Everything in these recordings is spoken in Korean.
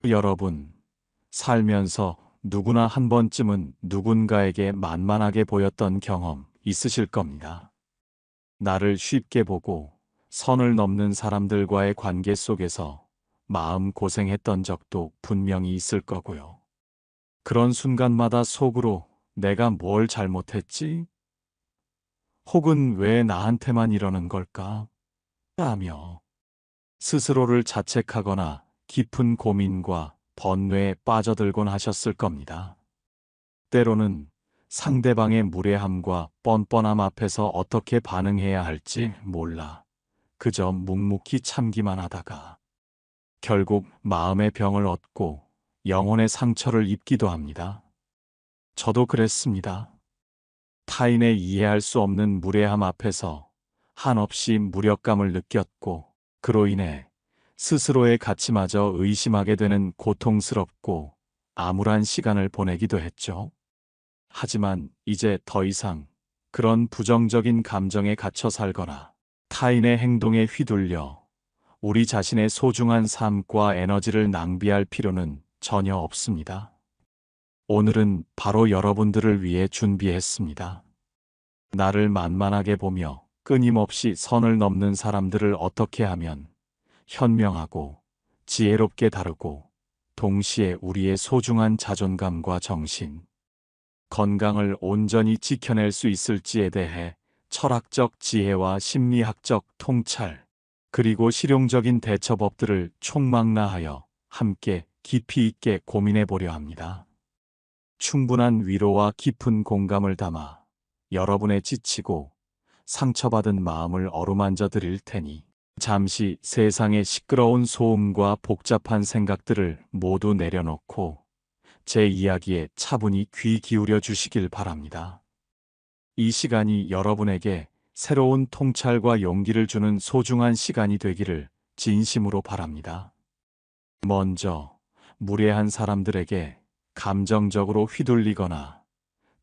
여러분, 살면서 누구나 한 번쯤은 누군가에게 만만하게 보였던 경험 있으실 겁니다. 나를 쉽게 보고 선을 넘는 사람들과의 관계 속에서 마음 고생했던 적도 분명히 있을 거고요. 그런 순간마다 속으로 내가 뭘 잘못했지? 혹은 왜 나한테만 이러는 걸까? 라며 스스로를 자책하거나 깊은 고민과 번뇌에 빠져들곤 하셨을 겁니다. 때로는 상대방의 무례함과 뻔뻔함 앞에서 어떻게 반응해야 할지 몰라 그저 묵묵히 참기만 하다가 결국 마음의 병을 얻고 영혼의 상처를 입기도 합니다. 저도 그랬습니다. 타인의 이해할 수 없는 무례함 앞에서 한없이 무력감을 느꼈고 그로 인해 스스로의 가치마저 의심하게 되는 고통스럽고 암울한 시간을 보내기도 했죠. 하지만 이제 더 이상 그런 부정적인 감정에 갇혀 살거나 타인의 행동에 휘둘려 우리 자신의 소중한 삶과 에너지를 낭비할 필요는 전혀 없습니다. 오늘은 바로 여러분들을 위해 준비했습니다. 나를 만만하게 보며 끊임없이 선을 넘는 사람들을 어떻게 하면 현명하고 지혜롭게 다루고 동시에 우리의 소중한 자존감과 정신, 건강을 온전히 지켜낼 수 있을지에 대해 철학적 지혜와 심리학적 통찰, 그리고 실용적인 대처법들을 총망라하여 함께 깊이 있게 고민해 보려 합니다. 충분한 위로와 깊은 공감을 담아 여러분의 지치고 상처받은 마음을 어루만져 드릴 테니 잠시 세상의 시끄러운 소음과 복잡한 생각들을 모두 내려놓고 제 이야기에 차분히 귀 기울여 주시길 바랍니다. 이 시간이 여러분에게 새로운 통찰과 용기를 주는 소중한 시간이 되기를 진심으로 바랍니다. 먼저 무례한 사람들에게 감정적으로 휘둘리거나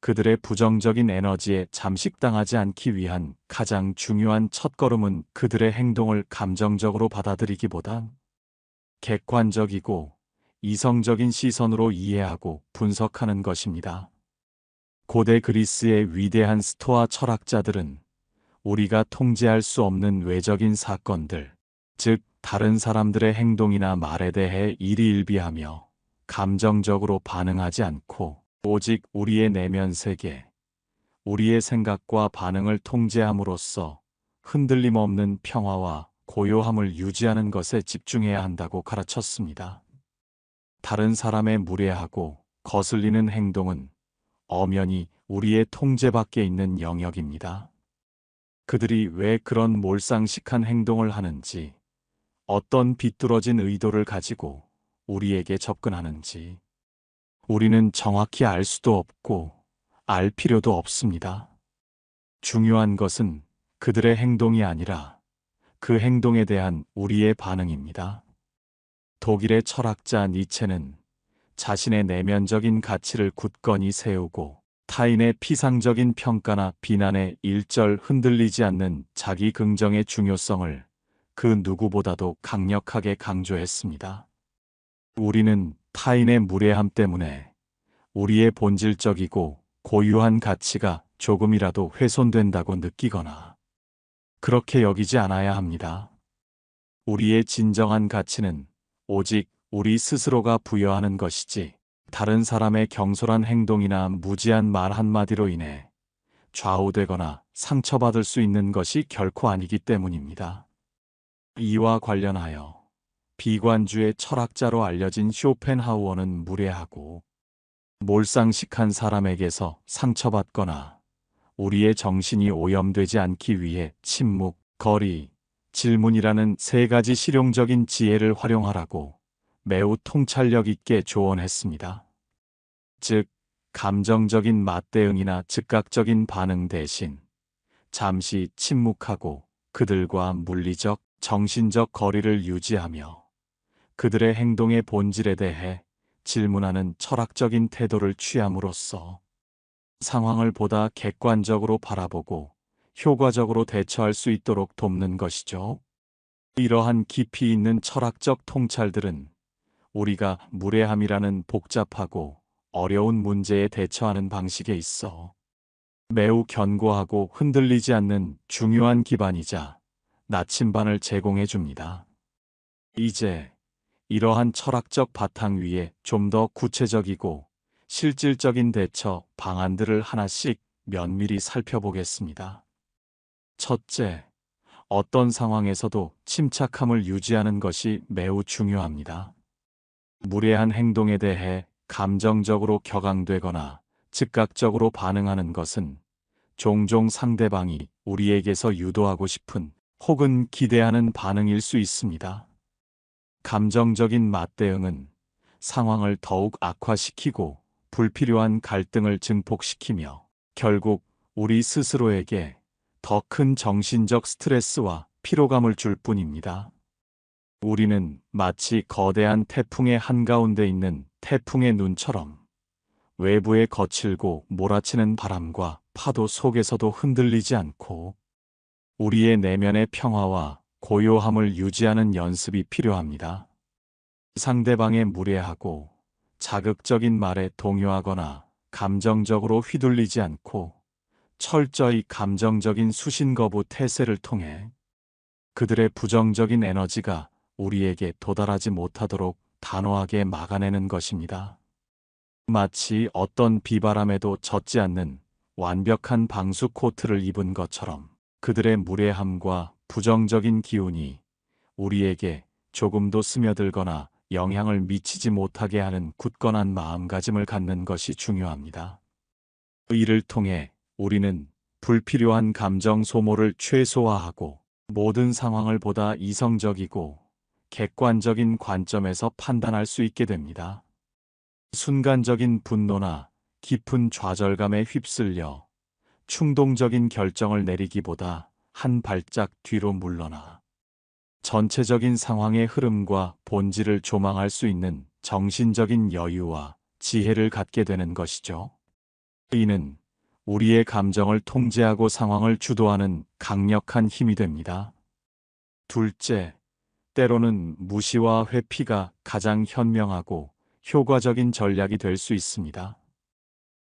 그들의 부정적인 에너지에 잠식당하지 않기 위한 가장 중요한 첫걸음은 그들의 행동을 감정적으로 받아들이기보단 객관적이고 이성적인 시선으로 이해하고 분석하는 것입니다. 고대 그리스의 위대한 스토아 철학자들은 우리가 통제할 수 없는 외적인 사건들, 즉 다른 사람들의 행동이나 말에 대해 일희일비하며 감정적으로 반응하지 않고 오직 우리의 내면 세계, 우리의 생각과 반응을 통제함으로써 흔들림 없는 평화와 고요함을 유지하는 것에 집중해야 한다고 가르쳤습니다. 다른 사람의 무례하고 거슬리는 행동은 엄연히 우리의 통제 밖에 있는 영역입니다. 그들이 왜 그런 몰상식한 행동을 하는지, 어떤 비뚤어진 의도를 가지고 우리에게 접근하는지, 우리는 정확히 알 수도 없고 알 필요도 없습니다. 중요한 것은 그들의 행동이 아니라 그 행동에 대한 우리의 반응입니다. 독일의 철학자 니체는 자신의 내면적인 가치를 굳건히 세우고 타인의 피상적인 평가나 비난에 일절 흔들리지 않는 자기 긍정의 중요성을 그 누구보다도 강력하게 강조했습니다. 우리는 타인의 무례함 때문에 우리의 본질적이고 고유한 가치가 조금이라도 훼손된다고 느끼거나 그렇게 여기지 않아야 합니다. 우리의 진정한 가치는 오직 우리 스스로가 부여하는 것이지 다른 사람의 경솔한 행동이나 무지한 말 한마디로 인해 좌우되거나 상처받을 수 있는 것이 결코 아니기 때문입니다. 이와 관련하여 비관주의 철학자로 알려진 쇼펜하우어는 무례하고 몰상식한 사람에게서 상처받거나 우리의 정신이 오염되지 않기 위해 침묵, 거리, 질문이라는 세 가지 실용적인 지혜를 활용하라고 매우 통찰력 있게 조언했습니다. 즉, 감정적인 맞대응이나 즉각적인 반응 대신 잠시 침묵하고 그들과 물리적, 정신적 거리를 유지하며 그들의 행동의 본질에 대해 질문하는 철학적인 태도를 취함으로써 상황을 보다 객관적으로 바라보고 효과적으로 대처할 수 있도록 돕는 것이죠. 이러한 깊이 있는 철학적 통찰들은 우리가 무례함이라는 복잡하고 어려운 문제에 대처하는 방식에 있어 매우 견고하고 흔들리지 않는 중요한 기반이자 나침반을 제공해 줍니다. 이제 이러한 철학적 바탕 위에 좀 더 구체적이고 실질적인 대처 방안들을 하나씩 면밀히 살펴보겠습니다. 첫째, 어떤 상황에서도 침착함을 유지하는 것이 매우 중요합니다. 무례한 행동에 대해 감정적으로 격앙되거나 즉각적으로 반응하는 것은 종종 상대방이 우리에게서 유도하고 싶은 혹은 기대하는 반응일 수 있습니다. 감정적인 맞대응은 상황을 더욱 악화시키고 불필요한 갈등을 증폭시키며 결국 우리 스스로에게 더 큰 정신적 스트레스와 피로감을 줄 뿐입니다. 우리는 마치 거대한 태풍의 한가운데 있는 태풍의 눈처럼 외부의 거칠고 몰아치는 바람과 파도 속에서도 흔들리지 않고 우리의 내면의 평화와 고요함을 유지하는 연습이 필요합니다. 상대방의 무례하고 자극적인 말에 동요하거나 감정적으로 휘둘리지 않고 철저히 감정적인 수신거부 태세를 통해 그들의 부정적인 에너지가 우리에게 도달하지 못하도록 단호하게 막아내는 것입니다. 마치 어떤 비바람에도 젖지 않는 완벽한 방수 코트를 입은 것처럼 그들의 무례함과 부정적인 기운이 우리에게 조금도 스며들거나 영향을 미치지 못하게 하는 굳건한 마음가짐을 갖는 것이 중요합니다. 이를 통해 우리는 불필요한 감정 소모를 최소화하고 모든 상황을 보다 이성적이고 객관적인 관점에서 판단할 수 있게 됩니다. 순간적인 분노나 깊은 좌절감에 휩쓸려 충동적인 결정을 내리기보다 한 발짝 뒤로 물러나 전체적인 상황의 흐름과 본질을 조망할 수 있는 정신적인 여유와 지혜를 갖게 되는 것이죠. 이는 우리의 감정을 통제하고 상황을 주도하는 강력한 힘이 됩니다. 둘째, 때로는 무시와 회피가 가장 현명하고 효과적인 전략이 될 수 있습니다.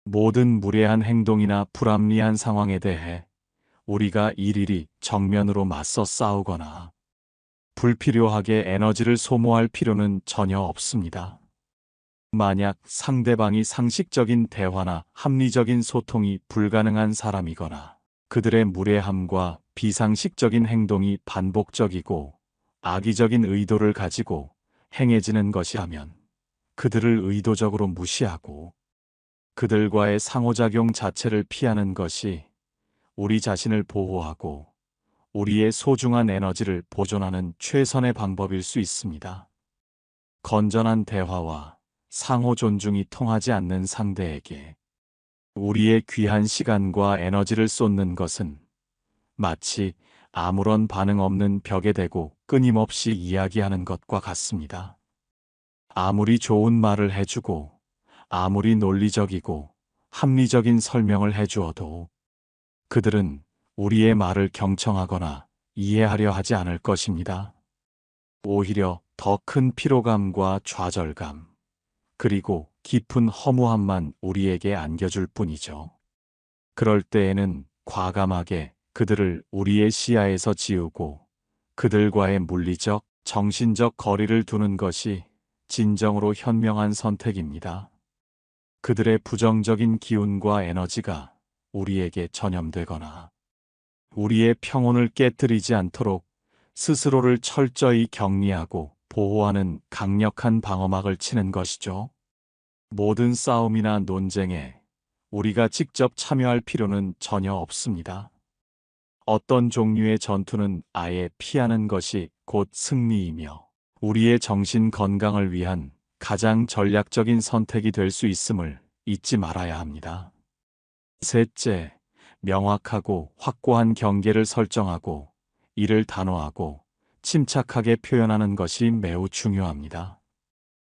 모든 무례한 행동이나 불합리한 상황에 대해 우리가 일일이 정면으로 맞서 싸우거나 불필요하게 에너지를 소모할 필요는 전혀 없습니다. 만약 상대방이 상식적인 대화나 합리적인 소통이 불가능한 사람이거나 그들의 무례함과 비상식적인 행동이 반복적이고 악의적인 의도를 가지고 행해지는 것이라면 그들을 의도적으로 무시하고 그들과의 상호작용 자체를 피하는 것이 우리 자신을 보호하고 우리의 소중한 에너지를 보존하는 최선의 방법일 수 있습니다. 건전한 대화와 상호 존중이 통하지 않는 상대에게 우리의 귀한 시간과 에너지를 쏟는 것은 마치 아무런 반응 없는 벽에 대고 끊임없이 이야기하는 것과 같습니다. 아무리 좋은 말을 해주고 아무리 논리적이고 합리적인 설명을 해주어도 그들은 우리의 말을 경청하거나 이해하려 하지 않을 것입니다. 오히려 더 큰 피로감과 좌절감, 그리고 깊은 허무함만 우리에게 안겨줄 뿐이죠. 그럴 때에는 과감하게 그들을 우리의 시야에서 지우고 그들과의 물리적, 정신적 거리를 두는 것이 진정으로 현명한 선택입니다. 그들의 부정적인 기운과 에너지가 우리에게 전염되거나 우리의 평온을 깨뜨리지 않도록 스스로를 철저히 격리하고 보호하는 강력한 방어막을 치는 것이죠. 모든 싸움이나 논쟁에 우리가 직접 참여할 필요는 전혀 없습니다. 어떤 종류의 전투는 아예 피하는 것이 곧 승리이며 우리의 정신 건강을 위한 가장 전략적인 선택이 될 수 있음을 잊지 말아야 합니다. 셋째, 명확하고 확고한 경계를 설정하고 이를 단호하고 침착하게 표현하는 것이 매우 중요합니다.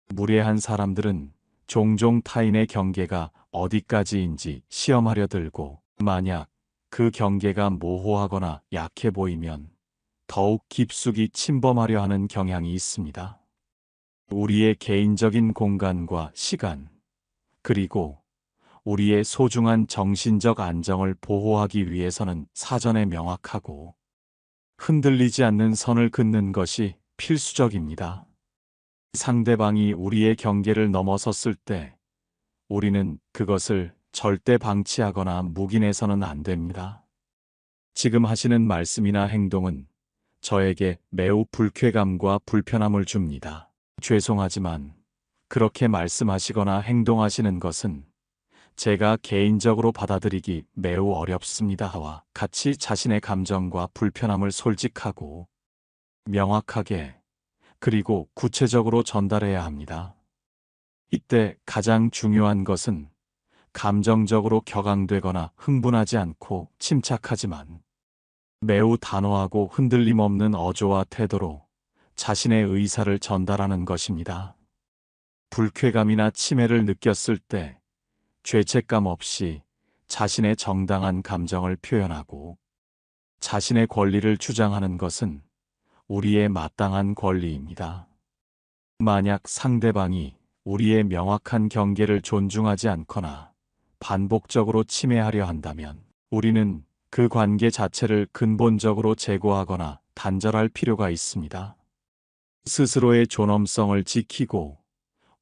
무례한 사람들은 종종 타인의 경계가 어디까지인지 시험하려 들고 만약 그 경계가 모호하거나 약해 보이면 더욱 깊숙이 침범하려 하는 경향이 있습니다. 우리의 개인적인 공간과 시간, 그리고 우리의 소중한 정신적 안정을 보호하기 위해서는 사전에 명확하고 흔들리지 않는 선을 긋는 것이 필수적입니다. 상대방이 우리의 경계를 넘어섰을 때 우리는 그것을 절대 방치하거나 묵인해서는 안 됩니다. 지금 하시는 말씀이나 행동은 저에게 매우 불쾌감과 불편함을 줍니다. 죄송하지만 그렇게 말씀하시거나 행동하시는 것은 제가 개인적으로 받아들이기 매우 어렵습니다와 같이 자신의 감정과 불편함을 솔직하고 명확하게 그리고 구체적으로 전달해야 합니다. 이때 가장 중요한 것은 감정적으로 격앙되거나 흥분하지 않고 침착하지만 매우 단호하고 흔들림 없는 어조와 태도로 자신의 의사를 전달하는 것입니다. 불쾌감이나 치매를 느꼈을 때 죄책감 없이 자신의 정당한 감정을 표현하고 자신의 권리를 주장하는 것은 우리의 마땅한 권리입니다. 만약 상대방이 우리의 명확한 경계를 존중하지 않거나 반복적으로 침해하려 한다면 우리는 그 관계 자체를 근본적으로 제고하거나 단절할 필요가 있습니다. 스스로의 존엄성을 지키고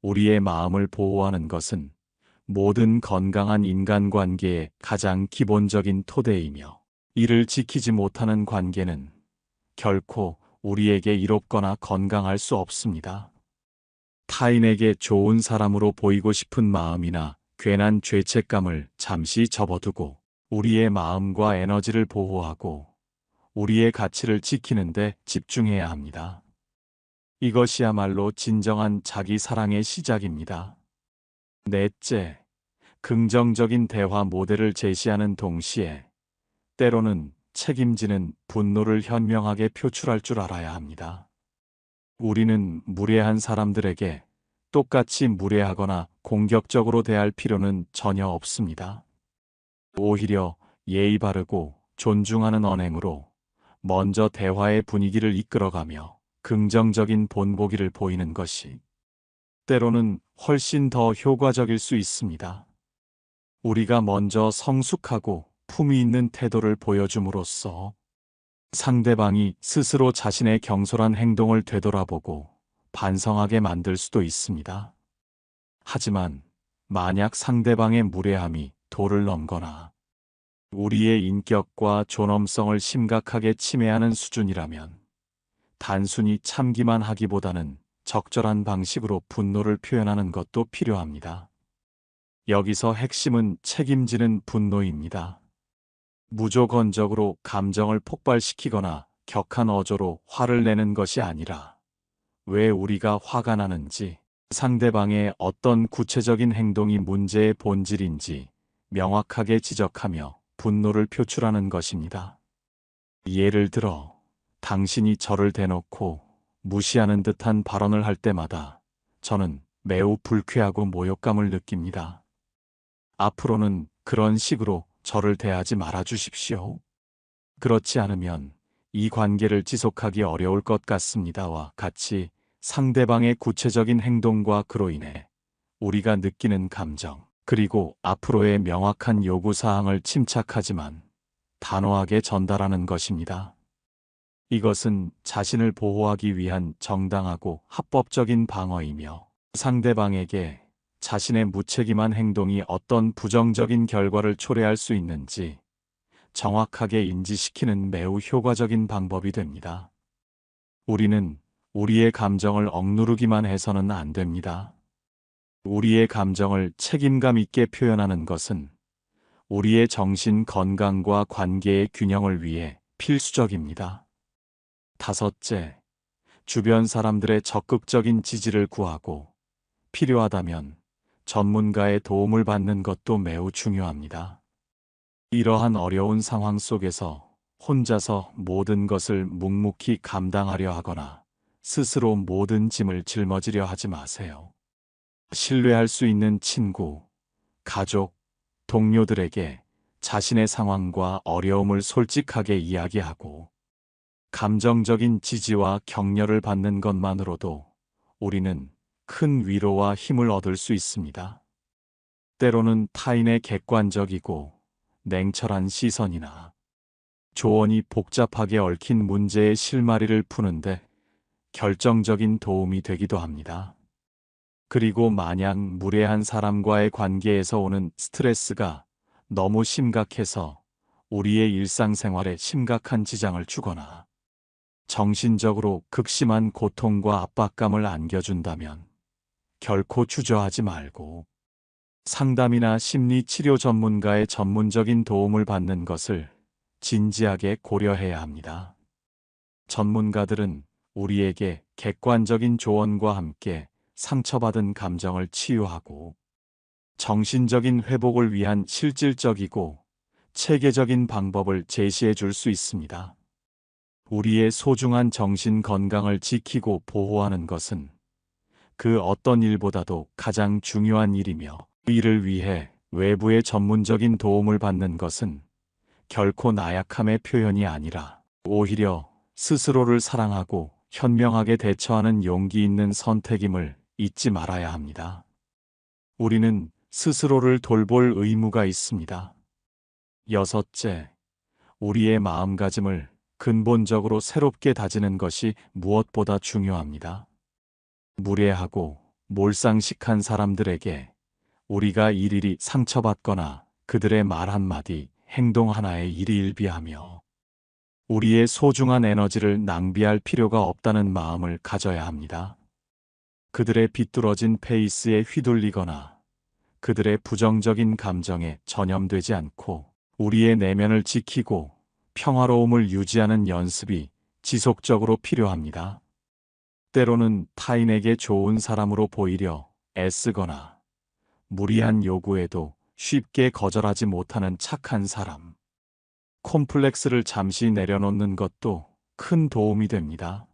우리의 마음을 보호하는 것은 모든 건강한 인간관계의 가장 기본적인 토대이며 이를 지키지 못하는 관계는 결코 우리에게 이롭거나 건강할 수 없습니다. 타인에게 좋은 사람으로 보이고 싶은 마음이나 괜한 죄책감을 잠시 접어두고 우리의 마음과 에너지를 보호하고 우리의 가치를 지키는 데 집중해야 합니다. 이것이야말로 진정한 자기 사랑의 시작입니다. 넷째, 긍정적인 대화 모델을 제시하는 동시에 때로는 책임지는 분노를 현명하게 표출할 줄 알아야 합니다. 우리는 무례한 사람들에게 똑같이 무례하거나 공격적으로 대할 필요는 전혀 없습니다. 오히려 예의 바르고 존중하는 언행으로 먼저 대화의 분위기를 이끌어가며 긍정적인 본보기를 보이는 것이 때로는 훨씬 더 효과적일 수 있습니다. 우리가 먼저 성숙하고 품위 있는 태도를 보여줌으로써 상대방이 스스로 자신의 경솔한 행동을 되돌아보고 반성하게 만들 수도 있습니다. 하지만 만약 상대방의 무례함이 도를 넘거나 우리의 인격과 존엄성을 심각하게 침해하는 수준이라면 단순히 참기만 하기보다는 적절한 방식으로 분노를 표현하는 것도 필요합니다. 여기서 핵심은 책임지는 분노입니다. 무조건적으로 감정을 폭발시키거나 격한 어조로 화를 내는 것이 아니라 왜 우리가 화가 나는지, 상대방의 어떤 구체적인 행동이 문제의 본질인지 명확하게 지적하며 분노를 표출하는 것입니다. 예를 들어, 당신이 저를 대놓고 무시하는 듯한 발언을 할 때마다 저는 매우 불쾌하고 모욕감을 느낍니다. 앞으로는 그런 식으로 저를 대하지 말아 주십시오. 그렇지 않으면 이 관계를 지속하기 어려울 것 같습니다와 같이 상대방의 구체적인 행동과 그로 인해 우리가 느끼는 감정, 그리고 앞으로의 명확한 요구사항을 침착하지만 단호하게 전달하는 것입니다. 이것은 자신을 보호하기 위한 정당하고 합법적인 방어이며 상대방에게 자신의 무책임한 행동이 어떤 부정적인 결과를 초래할 수 있는지 정확하게 인지시키는 매우 효과적인 방법이 됩니다. 우리는 우리의 감정을 억누르기만 해서는 안 됩니다. 우리의 감정을 책임감 있게 표현하는 것은 우리의 정신 건강과 관계의 균형을 위해 필수적입니다. 다섯째, 주변 사람들의 적극적인 지지를 구하고 필요하다면 전문가의 도움을 받는 것도 매우 중요합니다. 이러한 어려운 상황 속에서 혼자서 모든 것을 묵묵히 감당하려 하거나 스스로 모든 짐을 짊어지려 하지 마세요. 신뢰할 수 있는 친구, 가족, 동료들에게 자신의 상황과 어려움을 솔직하게 이야기하고 감정적인 지지와 격려를 받는 것만으로도 우리는 큰 위로와 힘을 얻을 수 있습니다. 때로는 타인의 객관적이고 냉철한 시선이나 조언이 복잡하게 얽힌 문제의 실마리를 푸는데 결정적인 도움이 되기도 합니다. 그리고 만약 무례한 사람과의 관계에서 오는 스트레스가 너무 심각해서 우리의 일상생활에 심각한 지장을 주거나 정신적으로 극심한 고통과 압박감을 안겨준다면 결코 주저하지 말고 상담이나 심리치료 전문가의 전문적인 도움을 받는 것을 진지하게 고려해야 합니다. 전문가들은 우리에게 객관적인 조언과 함께 상처받은 감정을 치유하고 정신적인 회복을 위한 실질적이고 체계적인 방법을 제시해 줄 수 있습니다. 우리의 소중한 정신 건강을 지키고 보호하는 것은 그 어떤 일보다도 가장 중요한 일이며, 이를 위해 외부의 전문적인 도움을 받는 것은 결코 나약함의 표현이 아니라 오히려 스스로를 사랑하고 현명하게 대처하는 용기 있는 선택임을 잊지 말아야 합니다. 우리는 스스로를 돌볼 의무가 있습니다. 여섯째, 우리의 마음가짐을 근본적으로 새롭게 다지는 것이 무엇보다 중요합니다. 무례하고 몰상식한 사람들에게 우리가 일일이 상처받거나 그들의 말 한마디, 행동 하나에 일희일비하며 우리의 소중한 에너지를 낭비할 필요가 없다는 마음을 가져야 합니다. 그들의 비뚤어진 페이스에 휘둘리거나 그들의 부정적인 감정에 전염되지 않고 우리의 내면을 지키고 평화로움을 유지하는 연습이 지속적으로 필요합니다. 때로는 타인에게 좋은 사람으로 보이려 애쓰거나 무리한 요구에도 쉽게 거절하지 못하는 착한 사람, 콤플렉스를 잠시 내려놓는 것도 큰 도움이 됩니다.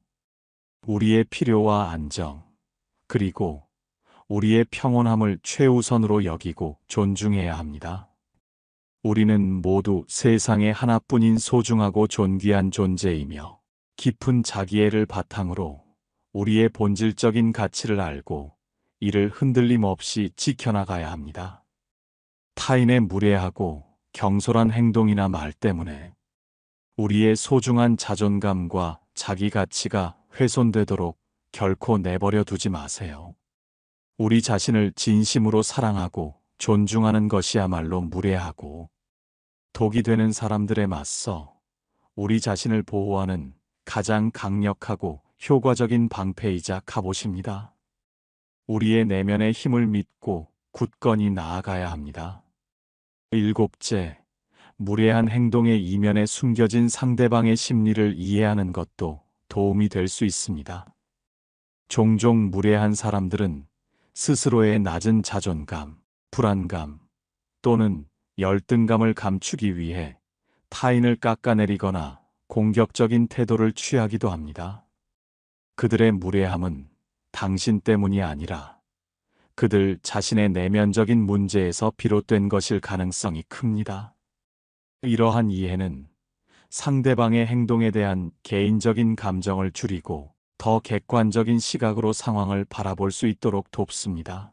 우리의 필요와 안정, 그리고 우리의 평온함을 최우선으로 여기고 존중해야 합니다. 우리는 모두 세상에 하나뿐인 소중하고 존귀한 존재이며 깊은 자기애를 바탕으로 우리의 본질적인 가치를 알고 이를 흔들림 없이 지켜나가야 합니다. 타인의 무례하고 경솔한 행동이나 말 때문에 우리의 소중한 자존감과 자기 가치가 훼손되도록 결코 내버려 두지 마세요. 우리 자신을 진심으로 사랑하고 존중하는 것이야말로 무례하고 독이 되는 사람들에 맞서 우리 자신을 보호하는 가장 강력하고 효과적인 방패이자 갑옷입니다. 우리의 내면의 힘을 믿고 굳건히 나아가야 합니다. 일곱째, 무례한 행동의 이면에 숨겨진 상대방의 심리를 이해하는 것도 도움이 될 수 있습니다. 종종 무례한 사람들은 스스로의 낮은 자존감, 불안감 또는 열등감을 감추기 위해 타인을 깎아내리거나 공격적인 태도를 취하기도 합니다. 그들의 무례함은 당신 때문이 아니라 그들 자신의 내면적인 문제에서 비롯된 것일 가능성이 큽니다. 이러한 이해는 상대방의 행동에 대한 개인적인 감정을 줄이고 더 객관적인 시각으로 상황을 바라볼 수 있도록 돕습니다.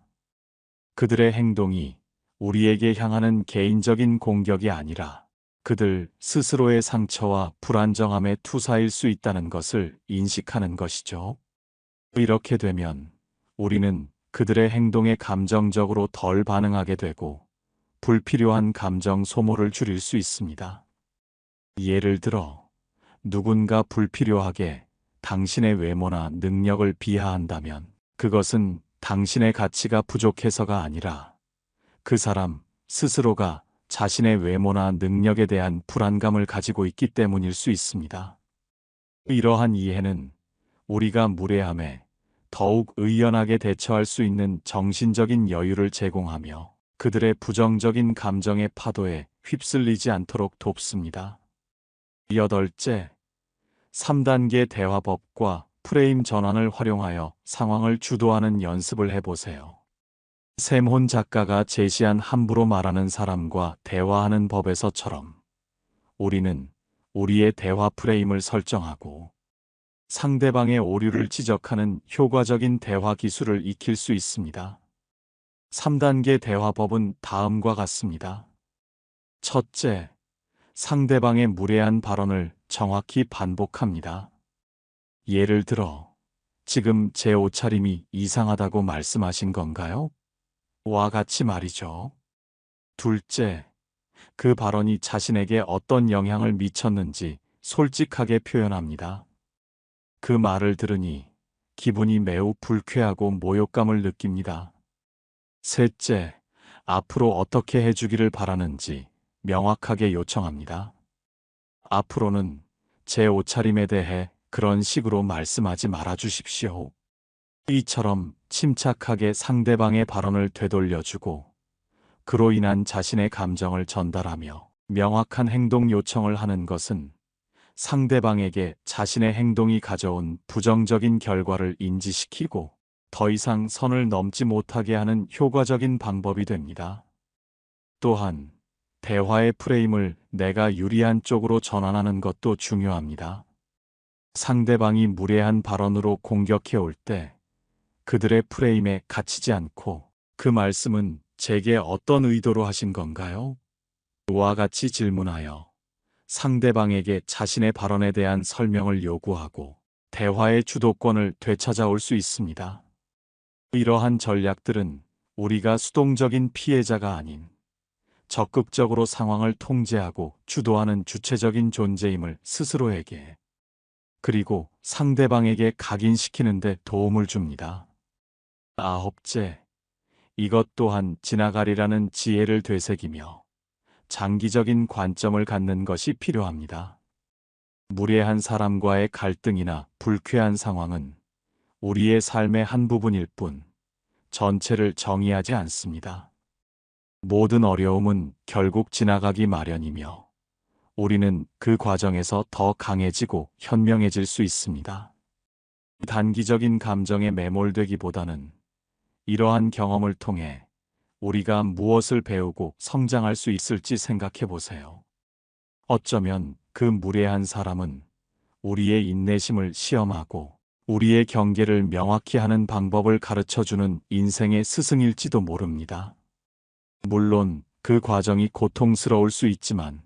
그들의 행동이 우리에게 향하는 개인적인 공격이 아니라 그들 스스로의 상처와 불안정함의 투사일 수 있다는 것을 인식하는 것이죠. 이렇게 되면 우리는 그들의 행동에 감정적으로 덜 반응하게 되고 불필요한 감정 소모를 줄일 수 있습니다. 예를 들어 누군가 불필요하게 당신의 외모나 능력을 비하한다면 그것은 당신의 가치가 부족해서가 아니라 그 사람 스스로가 자신의 외모나 능력에 대한 불안감을 가지고 있기 때문일 수 있습니다. 이러한 이해는 우리가 무례함에 더욱 의연하게 대처할 수 있는 정신적인 여유를 제공하며 그들의 부정적인 감정의 파도에 휩쓸리지 않도록 돕습니다. 여덟째, 3단계 대화법과 프레임 전환을 활용하여 상황을 주도하는 연습을 해보세요. 샘혼 작가가 제시한 함부로 말하는 사람과 대화하는 법에서처럼 우리는 우리의 대화 프레임을 설정하고 상대방의 오류를 지적하는 효과적인 대화 기술을 익힐 수 있습니다. 3단계 대화법은 다음과 같습니다. 첫째, 상대방의 무례한 발언을 정확히 반복합니다. 예를 들어, 지금 제 옷차림이 이상하다고 말씀하신 건가요? 와 같이 말이죠. 둘째, 그 발언이 자신에게 어떤 영향을 미쳤는지 솔직하게 표현합니다. 그 말을 들으니 기분이 매우 불쾌하고 모욕감을 느낍니다. 셋째, 앞으로 어떻게 해주기를 바라는지 명확하게 요청합니다. 앞으로는 제 옷차림에 대해 그런 식으로 말씀하지 말아 주십시오. 이처럼 침착하게 상대방의 발언을 되돌려주고 그로 인한 자신의 감정을 전달하며 명확한 행동 요청을 하는 것은 상대방에게 자신의 행동이 가져온 부정적인 결과를 인지시키고 더 이상 선을 넘지 못하게 하는 효과적인 방법이 됩니다. 또한 대화의 프레임을 내가 유리한 쪽으로 전환하는 것도 중요합니다. 상대방이 무례한 발언으로 공격해 올 때 그들의 프레임에 갇히지 않고 그 말씀은 제게 어떤 의도로 하신 건가요? 와 같이 질문하여 상대방에게 자신의 발언에 대한 설명을 요구하고 대화의 주도권을 되찾아올 수 있습니다. 이러한 전략들은 우리가 수동적인 피해자가 아닌 적극적으로 상황을 통제하고 주도하는 주체적인 존재임을 스스로에게 그리고 상대방에게 각인시키는 데 도움을 줍니다. 아홉째, 이것 또한 지나가리라는 지혜를 되새기며 장기적인 관점을 갖는 것이 필요합니다. 무례한 사람과의 갈등이나 불쾌한 상황은 우리의 삶의 한 부분일 뿐 전체를 정의하지 않습니다. 모든 어려움은 결국 지나가기 마련이며 우리는 그 과정에서 더 강해지고 현명해질 수 있습니다. 단기적인 감정에 매몰되기보다는 이러한 경험을 통해 우리가 무엇을 배우고 성장할 수 있을지 생각해 보세요. 어쩌면 그 무례한 사람은 우리의 인내심을 시험하고 우리의 경계를 명확히 하는 방법을 가르쳐주는 인생의 스승일지도 모릅니다. 물론 그 과정이 고통스러울 수 있지만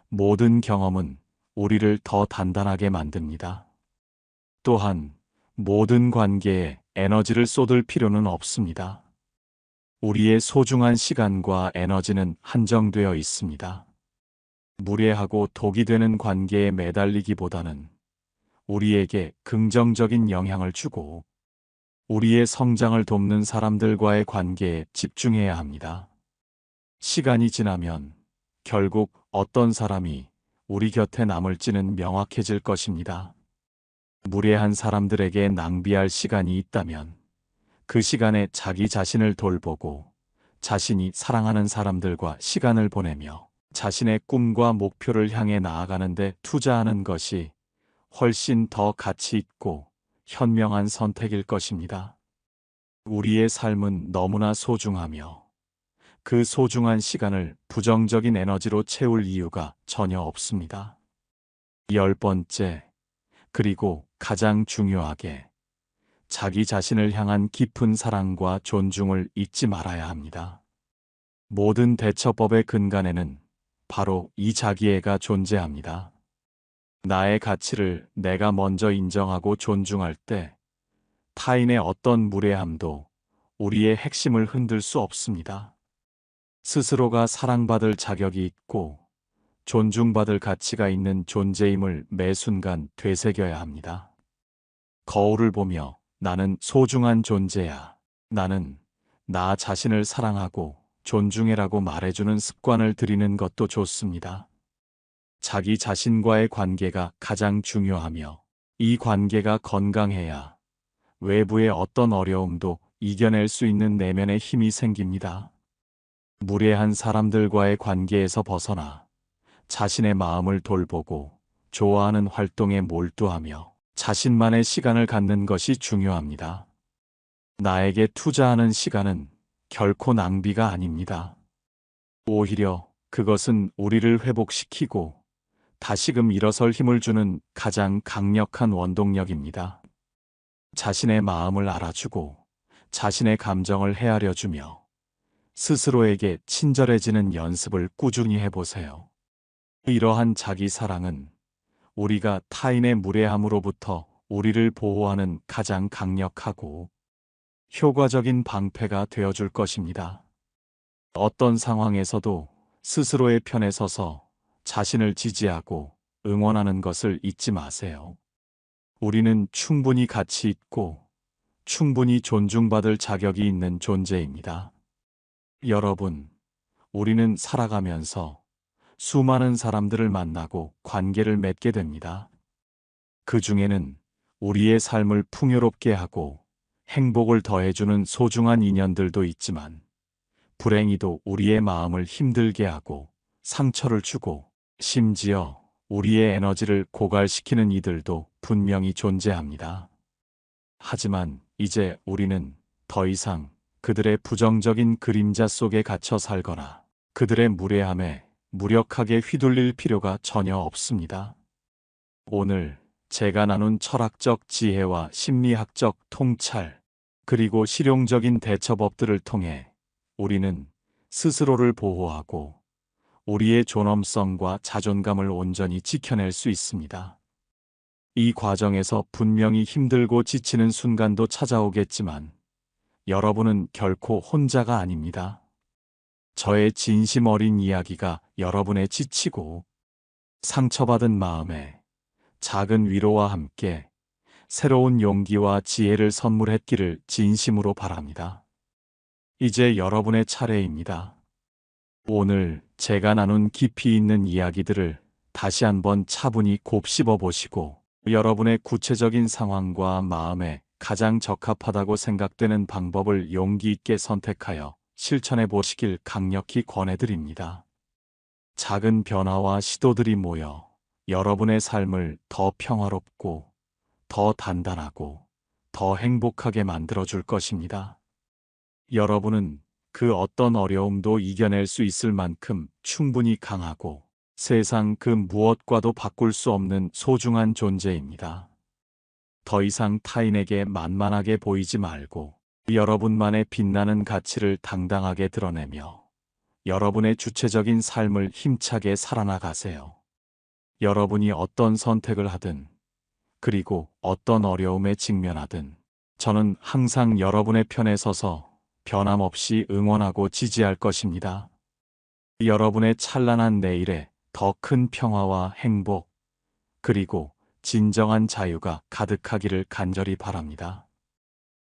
모든 경험은 우리를 더 단단하게 만듭니다. 또한 모든 관계에 에너지를 쏟을 필요는 없습니다. 우리의 소중한 시간과 에너지는 한정되어 있습니다. 무례하고 독이 되는 관계에 매달리기보다는 우리에게 긍정적인 영향을 주고 우리의 성장을 돕는 사람들과의 관계에 집중해야 합니다. 시간이 지나면 결국 어떤 사람이 우리 곁에 남을지는 명확해질 것입니다. 무례한 사람들에게 낭비할 시간이 있다면 그 시간에 자기 자신을 돌보고 자신이 사랑하는 사람들과 시간을 보내며 자신의 꿈과 목표를 향해 나아가는 데 투자하는 것이 훨씬 더 가치 있고 현명한 선택일 것입니다. 우리의 삶은 너무나 소중하며 그 소중한 시간을 부정적인 에너지로 채울 이유가 전혀 없습니다. 10번째, 그리고 가장 중요하게 자기 자신을 향한 깊은 사랑과 존중을 잊지 말아야 합니다. 모든 대처법의 근간에는 바로 이 자기애가 존재합니다. 나의 가치를 내가 먼저 인정하고 존중할 때 타인의 어떤 무례함도 우리의 핵심을 흔들 수 없습니다. 스스로가 사랑받을 자격이 있고 존중받을 가치가 있는 존재임을 매 순간 되새겨야 합니다. 거울을 보며 나는 소중한 존재야. 나는 나 자신을 사랑하고 존중해라고 말해주는 습관을 들이는 것도 좋습니다. 자기 자신과의 관계가 가장 중요하며 이 관계가 건강해야 외부의 어떤 어려움도 이겨낼 수 있는 내면의 힘이 생깁니다. 무례한 사람들과의 관계에서 벗어나 자신의 마음을 돌보고 좋아하는 활동에 몰두하며 자신만의 시간을 갖는 것이 중요합니다. 나에게 투자하는 시간은 결코 낭비가 아닙니다. 오히려 그것은 우리를 회복시키고 다시금 일어설 힘을 주는 가장 강력한 원동력입니다. 자신의 마음을 알아주고 자신의 감정을 헤아려주며 스스로에게 친절해지는 연습을 꾸준히 해보세요. 이러한 자기 사랑은 우리가 타인의 무례함으로부터 우리를 보호하는 가장 강력하고 효과적인 방패가 되어줄 것입니다. 어떤 상황에서도 스스로의 편에 서서 자신을 지지하고 응원하는 것을 잊지 마세요. 우리는 충분히 가치 있고 충분히 존중받을 자격이 있는 존재입니다. 여러분, 우리는 살아가면서 수많은 사람들을 만나고 관계를 맺게 됩니다. 그 중에는 우리의 삶을 풍요롭게 하고 행복을 더해주는 소중한 인연들도 있지만 불행히도 우리의 마음을 힘들게 하고 상처를 주고 심지어 우리의 에너지를 고갈시키는 이들도 분명히 존재합니다. 하지만 이제 우리는 더 이상 그들의 부정적인 그림자 속에 갇혀 살거나 그들의 무례함에 무력하게 휘둘릴 필요가 전혀 없습니다. 오늘 제가 나눈 철학적 지혜와 심리학적 통찰, 그리고 실용적인 대처법들을 통해 우리는 스스로를 보호하고 우리의 존엄성과 자존감을 온전히 지켜낼 수 있습니다. 이 과정에서 분명히 힘들고 지치는 순간도 찾아오겠지만 여러분은 결코 혼자가 아닙니다. 저의 진심 어린 이야기가 여러분의 지치고 상처받은 마음에 작은 위로와 함께 새로운 용기와 지혜를 선물했기를 진심으로 바랍니다. 이제 여러분의 차례입니다. 오늘 제가 나눈 깊이 있는 이야기들을 다시 한번 차분히 곱씹어 보시고 여러분의 구체적인 상황과 마음에 가장 적합하다고 생각되는 방법을 용기 있게 선택하여 실천해 보시길 강력히 권해드립니다. 작은 변화와 시도들이 모여 여러분의 삶을 더 평화롭고 더 단단하고 더 행복하게 만들어줄 것입니다. 여러분은 그 어떤 어려움도 이겨낼 수 있을 만큼 충분히 강하고 세상 그 무엇과도 바꿀 수 없는 소중한 존재입니다. 더 이상 타인에게 만만하게 보이지 말고 여러분만의 빛나는 가치를 당당하게 드러내며 여러분의 주체적인 삶을 힘차게 살아나가세요. 여러분이 어떤 선택을 하든 그리고 어떤 어려움에 직면하든 저는 항상 여러분의 편에 서서 변함없이 응원하고 지지할 것입니다. 여러분의 찬란한 내일에 더 큰 평화와 행복, 그리고 진정한 자유가 가득하기를 간절히 바랍니다.